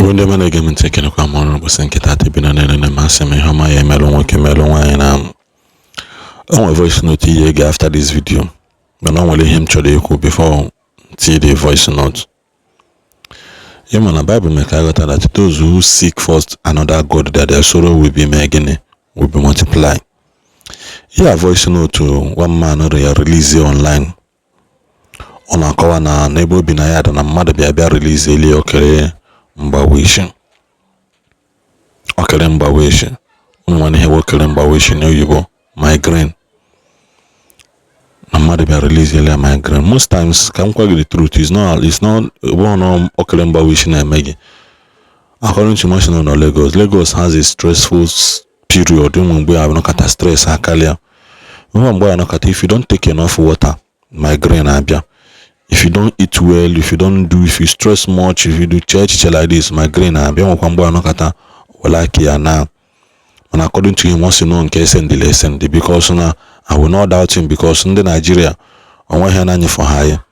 When the man again taking a common was thinking that he been an enemy massing me, how my melon wine on a voice note after this video. But not only him to before see the voice note. Yeah, man, a Bible make I got that those who seek first another God, that their sorrow will be making will be multiplied. Yeah, voice note to one man or release online. On a cover na neighbor binayad and a mother be a release eli okere mbawishi. Okere mbawishi. When he work mbawishi no yubo migraine. A mother be release eli migraine. Most times come quite the truth is not one on okere mbawishi na megi. According to mention on Lagos. Lagos has a stressful period when we have no kata stress akalia. When we no kata if you don't take enough water, migraine abia. If you don't eat well, if you stress much, if you do church like this, migraine and according to him, once you know in case and the lesson, because now I will not doubt him because in the Nigeria, on one hand for higher,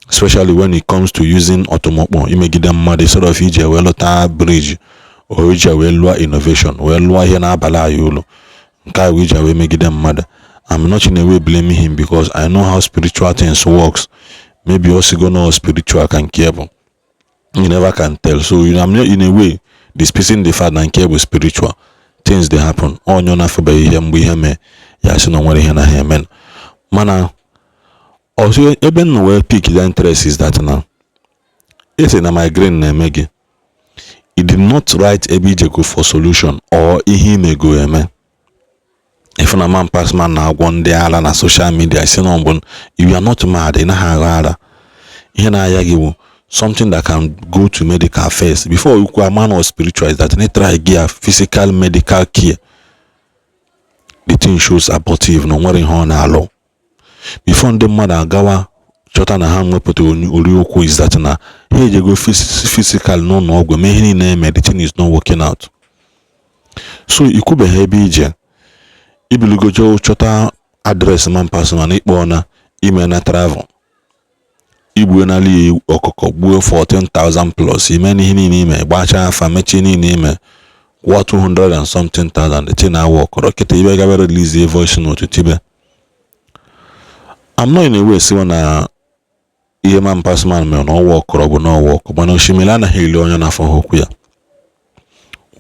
especially when it comes to using automobile, you may give them mad sort of EJ well bridge or EJ well innovation, well here na bala yolo. Kai wija we make them mad. I'm not in a way blaming him because I know how spiritual things works. Maybe also go know spiritual can care. You never can tell. So I'm not in a way disputing the fact that care with spiritual things they happen. Oh no, not for by him we him. Yes, no worry here na him. Mana also even where pick the interest is that now. It's in a migraine na megi. He did not write ABJ go for solution or he may go amen. If a man pass man now one day on social media, I say no one you are not mad in a harada. Here I give something that can go to medical first. Before you a man or spiritual is that they try give physical medical care. The thing shows abortive no worry on law. Before the mother gawa chota na ham we put on is that na here you go physical no go me name the thing is not working out. So it could be heavy. Ibilugo jo chota address man person na ikpo na ime na travel igbu na li okoko gbuo 14,000 plus ime ni hini ime gbacha afa mechi ni ime what 200 and something thousand the thing I work rocket ibe ga release a voice note tibe. I'm not in a way see na iye man pass man me no work or no work but no shimila na hili onyo na for hoku ya.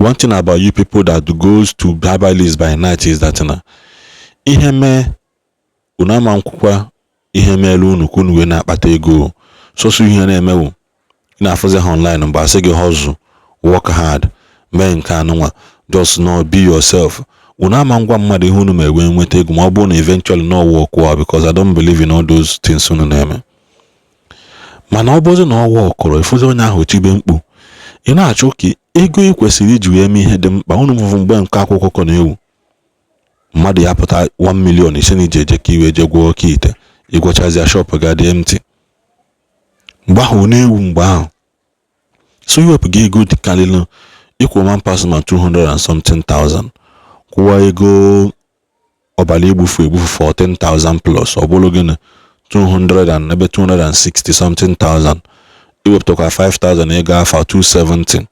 One thing about you people that goes to Bible list by night is that na iheme unama nkwukwa iheme elu unu kunu we na akpata ego so ihe na emewu na afoze online mba say go hustle work hard mee nke anụnwa just not be yourself unama ngwa mmadụ ihe unu mewe nweta ego ma ọ bụ na eventually no work well because I don't believe in all those things unu na-eme mana ọ bụzi na ọ work ifoze onye ahụ tibe mkpu ị na-achọ ka ego ikwesịrị iji wee mee ihe dị mkpa unu mụvụ mgbe nke akwụkwọ na ewu mmadụ ya pụta 1 million ise na ije ka iwe je gwọ oke ite igwochazi shop ga dị empty mgbe ahụ na ewu mgbe ahụ so iwepụ gị ego dị kalịlụ ikwu man pass ma 200 and something thousand kwụwa ego ọbala egbufu 14,000 plus ọ bụrụ gị na 200 and maybe 260 something thousand iwepụtakwa 5,000 ego afa 270.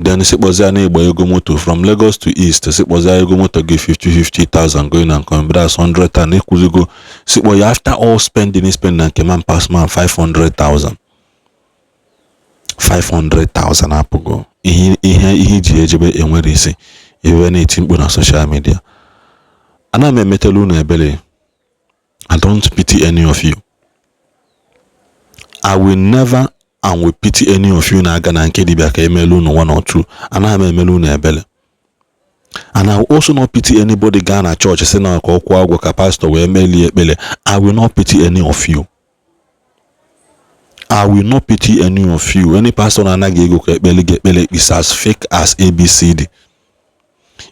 Then sikpoza na igba ego moto from Lagos to East sikpoza ego moto gị 50,000 going and coming that's 100 and ekuzigo sikpo ya after all spending na nke man pass man 500,000 apụgo ihe ji ejebe enwere isi iwe na-eti mkpu na social media. Ana m emetelu na ebele. I don't pity any of you. I will never and we pity any of you na aga na nke dibia ka emelu no one or two and I emelu na ebele. And I will also not pity anybody ga na church say na ka okwu agwo ka pastor we emeli ekpele. I will not pity any of you. I will not pity any of you. Any pastor na anaghị ego ka ekpele is as fake as ABCD.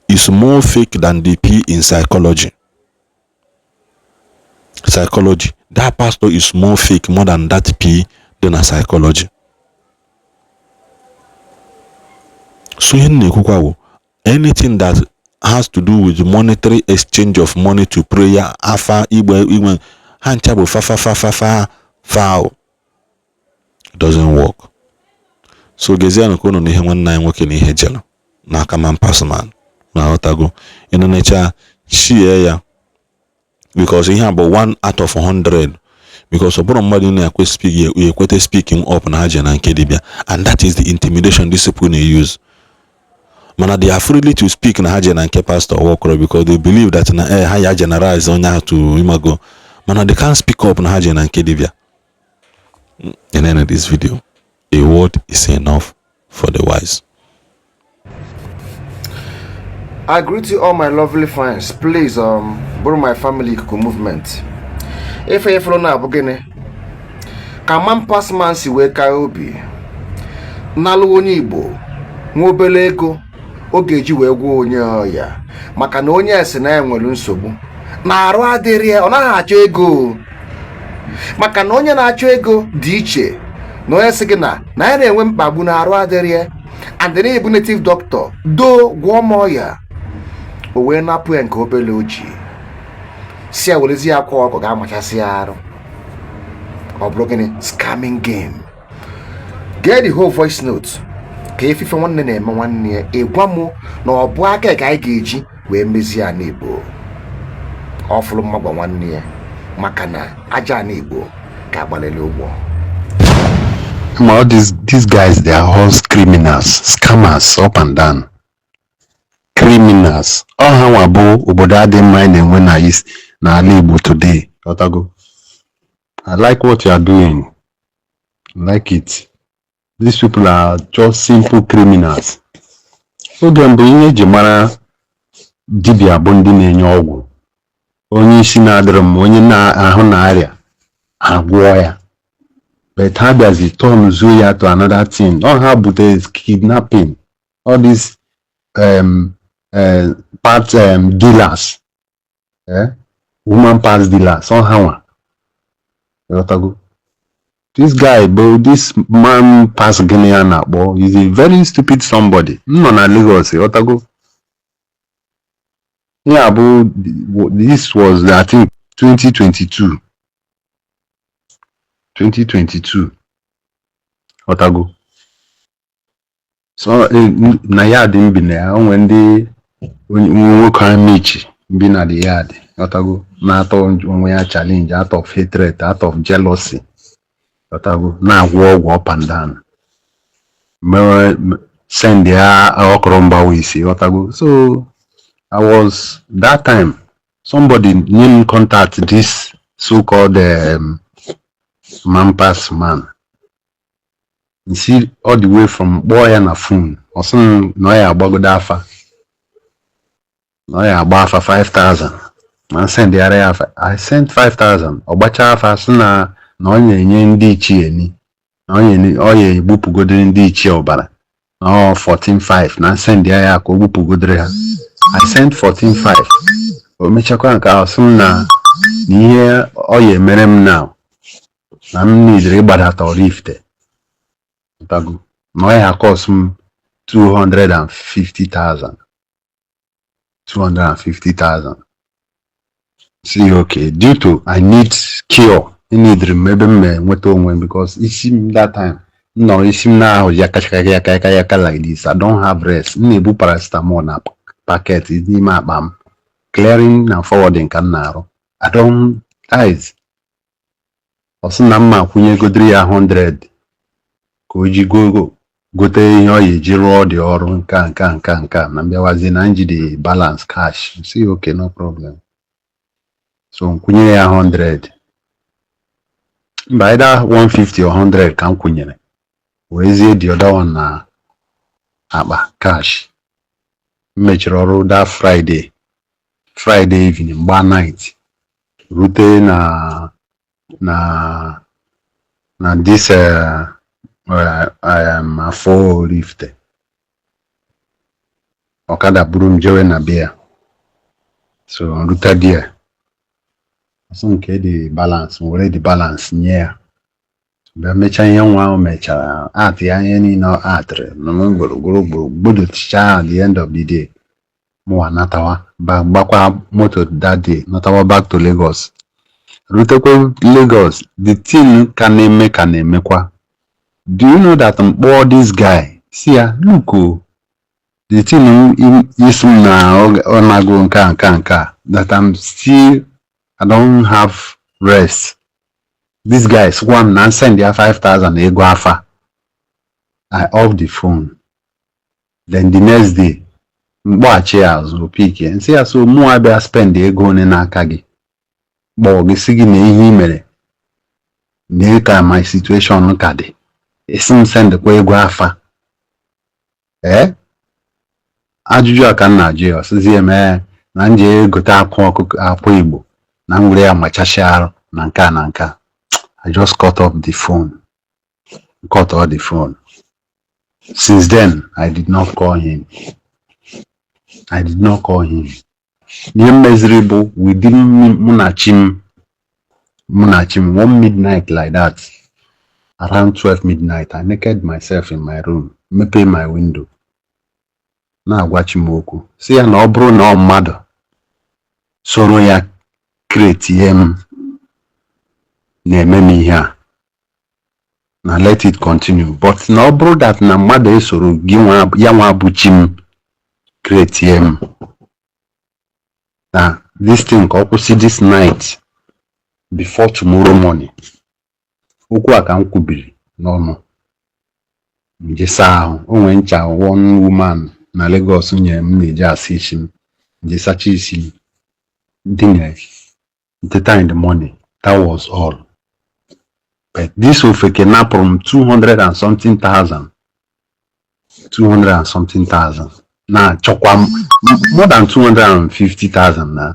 It's more fake than the P in psychology. That pastor is more fake more than that P than a psychology. So anything that has to do with monetary exchange of money to prayer, afa igwe hanchabo fa doesn't work. So gezianụ ka unu n'ihe nwanne anyị nwoke na ihe jelu n'aka man pass man na aghọtago ịnụnecha shie ya because ihe a bụ 1 out of 100 because ọ bụrụ mmadụ na-ekwe ekwete speaking up na ha je na nke dibịa, and that is the intimidation these people use. Mana they are freely to speak na ha je na nke pastor Okoro because they believe that na ha ya generalize onye ha to imago, mana they can't speak up na ha je na nke dibịa. In the end of this video, a word is enough for the wise. I greet you all my lovely fans. Please borrow my family movement. If you follow now, begin. Ka man pass man si we ka obi. Nalu onye Igbo, nwobele ego, oge ji wee gwo onye oya. Maka na onye ese na enwelu nsogbu. Na arụ adịrị ọ naghị achọ ego. Maka na onye na-achọ ego dị iche. Na onye sị gị na ya na-enwe mkpagbu na arụ adịrị and the Igbo native doctor do gwọ m ọya. O wee napụ ya nke obele oji. Si ya welezi akwa ọkụ ga-amachasị ya arụ. Ọ bụrụ gịnị scamming game. Get the whole voice note. Ka ifife nwanne na-eme nwanne ya ịgwa mụ na ọ bụ aka ka anyị ga-eji wee mezie ana Igbo. Ọ fụrụ mmagwa nwanne ya maka na aja ana Igbo ga-agbalele ụgwọ. All these guys, they are all criminals, scammers up and down. Criminals. All how about obodo dey mind and when I is na Igbo today. Otago. I like what you are doing. I like it. These people are just simple criminals. So them bring jemara dibia bondi na-enye ọgwụ. Onye isi na-adịrị onye na-ahụ na arịa agwọ ya. But how does it turn Zuya to another thing? All how but is kidnapping. All these part dealers. Woman parts dealers. All how this guy, bro, this man pass Guinean, bro, is a very stupid somebody. No, na Lagos, Otago. Yeah, bro, this was, I think, 2022. 2022. Otago. So, na yard in Bine, when they can meet been at the yard. Otago. Not when we are challenged out of hatred, out of jealousy. Otago. Now war up and down. Send their okromba we see. Otago. So, I was, that time, somebody didn't contact this so-called man pass man. You see all the way from boy and a phone. Or some noya bagodafa. Noya bafa 5,000. Man send the area. I sent 5,000. Obacha afa suna no nye ndi ichie ni. No nye oye bupu godre ndi ichie obara. No 14,500. Na send the area ko bupu godre. I sent 14,500. Omechakwa nka suna niye oye merem now. Na need rebadata or lifte. Otago. No ya cost 250,000. 250,000. See, okay, due to I need cure. I need remember me because isim that time. No, isim now yaka like this. I don't have rest. Nebu paracetamol na packet is ni ma bam. Clearing and forwarding can narrow. I don't eyes. Also nama kunye go 300. Koji go gote yo ye jiro the or nka na mbia wazi na nji the balance cash. See, okay, no problem. So kunye ya 100. By that 150 or 100 can kunye. Wezi the other one na aba cash. Mechiro that Friday evening, bar night. Rute na this I am a full lift. Okada buru mjewe na beer. So ruta there. So okay the balance, the balance near. Be mecha yan wa mecha at ya any no atre. No go budu cha at the end of the day. Mo anatawa back motor that day. Natawa back to Lagos. Rute ko Lagos, the thing can make kwa. Do you know that all this guy? See, look, oh, the thing is now that I don't have rest. This guy is one and send their 5,000 ego afa. I off the phone. Then the next day, watch hours will pick and say, so more I spend the ego in Akagi. But the singing mere. Neka my situation kadi. Isim send the ego afa. Ajụjụ a ka m na-ajụ ya ọsịzie eme na nje gote akwa Igbo na m were ya machashi arụ na nke a na nke a. I just cut off the phone. Cut off the phone. Since then, I did not call him. I did not call him. Ihe miserable within Munachim 1 midnight like that. Around 12 midnight, I naked myself in my room, mepee my window. Na-agwa Chimoku, si ya na ọ bụrụ na ọ mmadụ soro ya create ihe m na-eme m ihe a, na let it continue. But na ọ bụrụ that na mmadụ esoro gị ya nwa bụ chi m create ihe m, na this thing ka ọ kwụsị this night before tomorrow morning. Okwu a ka m kwubiri n'ọnụ nje saa ahụ. O nwee ncha one woman na Lagos nyere m na-eji asa isi m, nje sacha isi dinner teta in the morning. That was all. But this ofeke napụrụ m 200 and something thousand. 200 and something thousand. Na chọkwa more than 250,000 na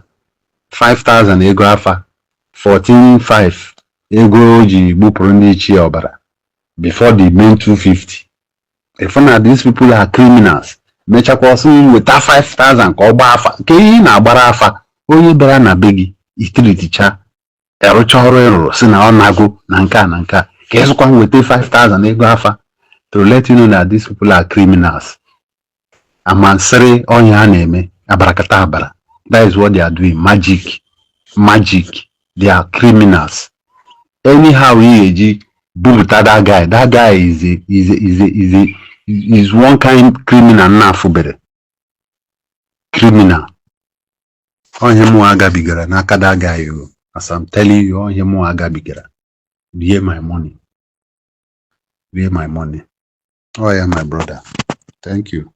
5,000 ego afa, 14,500 ego ji gbupụrụ ndị ichie ọbara before the main 250. If na these people are criminals, mechakwa ọsọ weta 5,000 ka ọ gbaa afa. Nke ihe na-agbara afa onye bịara na be gị itiriticha erụcha ọrụ ịrụrụ si na ọ nago na nke a na nke a, ka ịzụkwa weta 5,000 ego afa to let you know that these people are criminals. Amansịrị ọnya a na-eme abarakata abara. That is what they are doing. Magic. They are criminals. Anyhow he eji bumta that guy. That guy is one kind criminal na afubere. Criminal. Onye mu agabigara n'aka that guy. As I'm telling you, onye mu agabigara. Bear my money. Oh yeah, my brother. Thank you.